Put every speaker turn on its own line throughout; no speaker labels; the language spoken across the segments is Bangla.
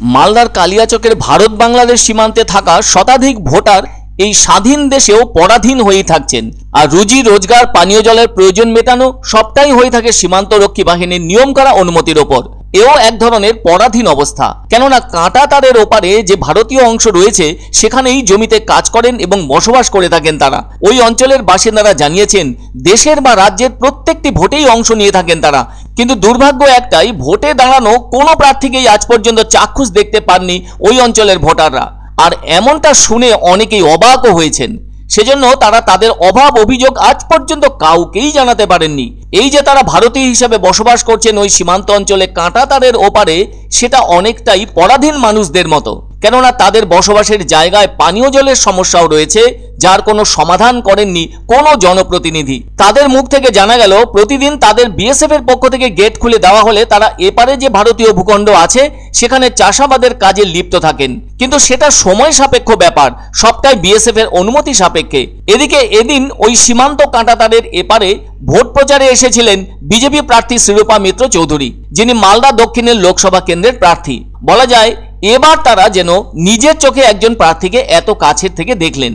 মালদার কালিয়াচকের ভারত বাংলাদেশ সীমান্তে থাকা শতাধিক ভোটার এই স্বাধীন দেশেও পরাধীন হয়েই থাকছেন। আর রুজি রোজগার, পানীয় জলের প্রয়োজন মেটানো সবটাই হয়ে থাকে সীমান্তরক্ষী বাহিনীর নিয়ম করা অনুমতির ওপর। এও এক ধরনের পরাধীন অবস্থা, কেননা কাঁটা তারের ওপারে যে ভারতীয় অংশ রয়েছে সেখানেই জমিতে কাজ করেন এবং বসবাস করে থাকেন তারা। ওই অঞ্চলের বাসিন্দারা জানিয়েছেন দেশের বা রাজ্যের প্রত্যেকটি ভোটেই অংশ নিয়ে থাকেন তারা, কিন্তু দুর্ভাগ্য একটাই, ভোটে দাঁড়ানো কোনো প্রার্থীকেই আজ পর্যন্ত চাক্ষুষ দেখতে পাননি ওই অঞ্চলের ভোটাররা। আর এমনটা শুনে অনেকেই অবাকও হয়েছেন। সেজন্য তারা তাদের অভাব অভিযোগ আজ পর্যন্ত কাউকেই জানাতে পারেননি। এই যে তারা ভারতীয় হিসেবে বসবাস করছেন ওই সীমান্ত অঞ্চলে কাঁটা তারের ওপারে, সেটা অনেকটাই পরাধীন মানুষদের মতো, কেননা তাদের বসবাসের জায়গায় পানীয় জলের সমস্যাও রয়েছে, যার কোনো সমাধান করেননি কোনো জনপ্রতিনিধি। তাদের মুখ থেকে জানা গেল প্রতিদিন তাদের বিএসএফ এর পক্ষ থেকে গেট খুলে দেওয়া হলে তারা এপারে যে ভারতীয় ভূখণ্ড আছে সেখানে চাষাবাদের কাজে লিপ্ত থাকেন, কিন্তু সেটা সময় সাপেক্ষ ব্যাপার, সবটাই বিএসএফ এর অনুমতি সাপেক্ষে। এদিকে এদিন ওই সীমান্ত কাঁটাতারের এপারে ভোট প্রচারে এসেছিলেন বিজেপি প্রার্থী শ্রীরূপা মিত্র চৌধুরী, যিনি মালদা দক্ষিণের লোকসভা কেন্দ্রের প্রার্থী। বলা যায় এবার তারা যেন নিজের চোখে একজন প্রার্থীকে এত কাছের থেকে দেখলেন।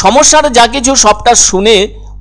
সমস্যার যা কিছু সবটা শুনে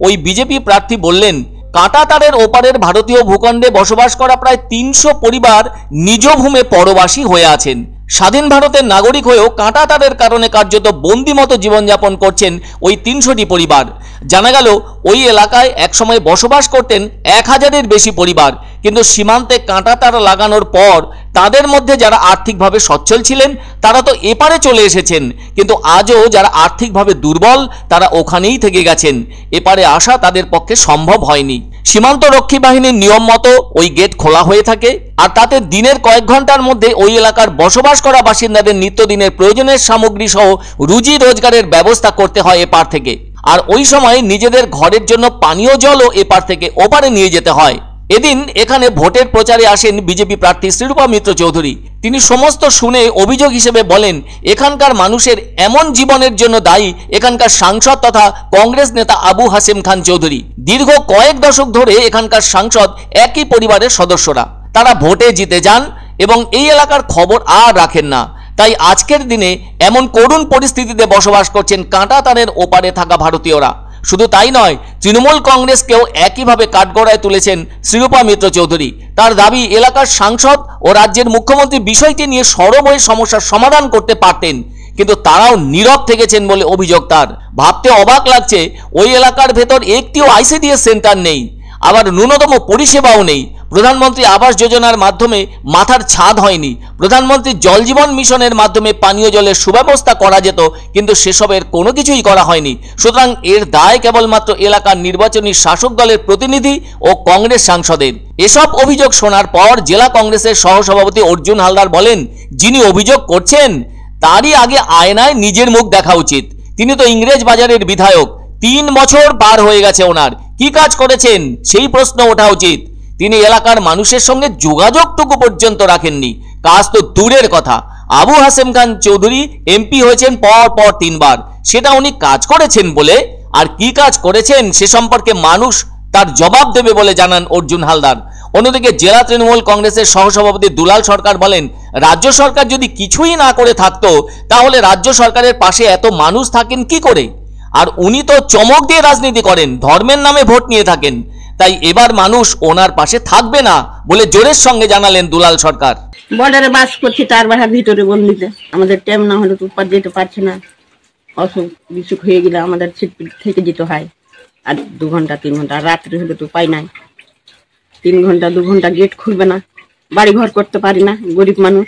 ওই বিজেপি প্রার্থী বললেন, কাঁটা তারের ওপারের ভারতীয় ভূখণ্ডে বসবাস করা প্রায় 300 পরিবার নিজ ভূমে পরবাসী হয়ে আছেন। স্বাধীন ভারতের নাগরিক হয়েও কাঁটা তারের কারণে কার্যত বন্দি মতো জীবনযাপন করছেন ওই 300টি পরিবার। জানা গেল ওই এলাকায় একসময় বসবাস করতেন 1000-এর বেশি পরিবার, কিন্তু সীমান্তে কাঁটা তার লাগানোর পর তাদের মধ্যে যারা আর্থিকভাবে সচ্ছল ছিলেন তারা তো এপারে চলে এসেছেন, কিন্তু আজও যারা আর্থিকভাবে দুর্বল তারা ওখানেই থেকে গেছেন। এপারে আসা তাদের পক্ষে সম্ভব হয়নি। সীমান্ত রক্ষী বাহিনীর নিয়ম মতো ওই গেট খোলা হয়ে থাকে, আর তাতে দিনের কয়েক ঘন্টার মধ্যে ওই এলাকার বসবাস করা বাসিন্দাদের নিত্যদিনের প্রয়োজনের সামগ্রী সহ রুজি রোজগারের ব্যবস্থা করতে হয় এপার থেকে। আর ওই সময় নিজেদের ঘরের জন্য পানীয় জলও এপার থেকে ওপারে নিয়ে যেতে হয়। এদিন এখানে ভোটের প্রচারে আসেন বিজেপি প্রার্থী শ্রীরূপা মিত্র চৌধুরী। তিনি সমস্ত শুনে অভিযোগ হিসেবে বলেন, এখানকার মানুষের এমন জীবনের জন্য দায়ী এখানকার সাংসদ তথা কংগ্রেস নেতা আবু হাসেম খান চৌধুরী। দীর্ঘ কয়েক দশক ধরে এখানকার সাংসদ একই পরিবারের সদস্যরা, তারা ভোটে জিতে যান এবং এই এলাকার খবর আর রাখেন না। তাই আজকের দিনে এমন করুণ পরিস্থিতিতে বসবাস করছেন কাঁটা তারের ওপারে থাকা ভারতীয়রা। শুধু তাই নয়, তৃণমূল কংগ্রেসকেও একইভাবে কাঠগড়ায় তুলেছেন শ্রীরূপা মিত্র চৌধুরী। তার দাবি, এলাকার সাংসদ ও রাজ্যের মুখ্যমন্ত্রী বিষয়টি নিয়ে সরব হয়ে সমস্যার সমাধান করতে পারতেন, কিন্তু তারাও নীরব থেকেছেন বলে অভিযোগ তার। ভাবতে অবাক লাগছে, ওই এলাকার ভেতর একটিও আইসিডিএস সেন্টার নেই, আবার ন্যূনতম পরিষেবাও নেই। প্রধানমন্ত্রী আবাস যোজনার মাধ্যমে মাথার ছাদ হয়নি, প্রধানমন্ত্রী জল জীবন মিশনের মাধ্যমে পানীয় জলের সুব্যবস্থা করা যেত, কিন্তু সেসবের কোনো কিছুই করা হয়নি। সুতরাং এর দায় কেবলমাত্র এলাকার নির্বাচনী শাসক দলের প্রতিনিধি ও কংগ্রেস সাংসদের। এসব অভিযোগ শোনার পর জেলা কংগ্রেসের সহসভাপতি অর্জুন হালদার বলেন, যিনি অভিযোগ করছেন তারই আগে আয়নায় নিজের মুখ দেখা উচিত। তিনি তো ইংরেজ বাজারের বিধায়ক, 3 বছর পার হয়ে গেছে, ওনার কি কাজ করেছেন সেই প্রশ্ন ওঠা উচিত। তিনি এলাকার মানুষের সঙ্গে যোগাযোগটুকু পর্যন্ত রাখেননি, কাজ তো দূরের কথা। আবু হাসেম খান চৌধুরী এমপি হয়েছেন পর 3 বার, সেটা উনি কাজ করেছেন বলে, আর কি কাজ করেছেন সে সম্পর্কে মানুষ তার জবাব দেবে বলে জানান অর্জুন হালদার। অন্যদিকে জেলা তৃণমূল কংগ্রেসের সহসভাপতি দুলাল সরকার বলেন, রাজ্য সরকার যদি কিছুই না করে থাকতো তাহলে রাজ্য সরকারের পাশে এত মানুষ থাকেন কি করে? আর উনি তো চমক দিয়ে রাজনীতি করেন, ধর্মের নামে ভোট নিয়ে থাকেন, তাই এবার মানুষ ওনার পাশে থাকবে না বলে জোরের সঙ্গে জানালেন দুলাল সরকার।
বর্ডারে বাস করছি, তার বাসার ভিতরে বন্দিতে, আমাদের টাইম না হলে তো উপর যেতে পারছে না, অসুখ বিসুখ হয়ে গেলে আমাদের ছিটপিট থেকে যেতে হয়। আর 2 ঘন্টা 3 ঘন্টা, রাত্রে হলে তো উপায় নাই, 3 ঘন্টা 2 ঘন্টা গেট খুলবে না, বাড়ি ঘর করতে পারি না, গরিব মানুষ।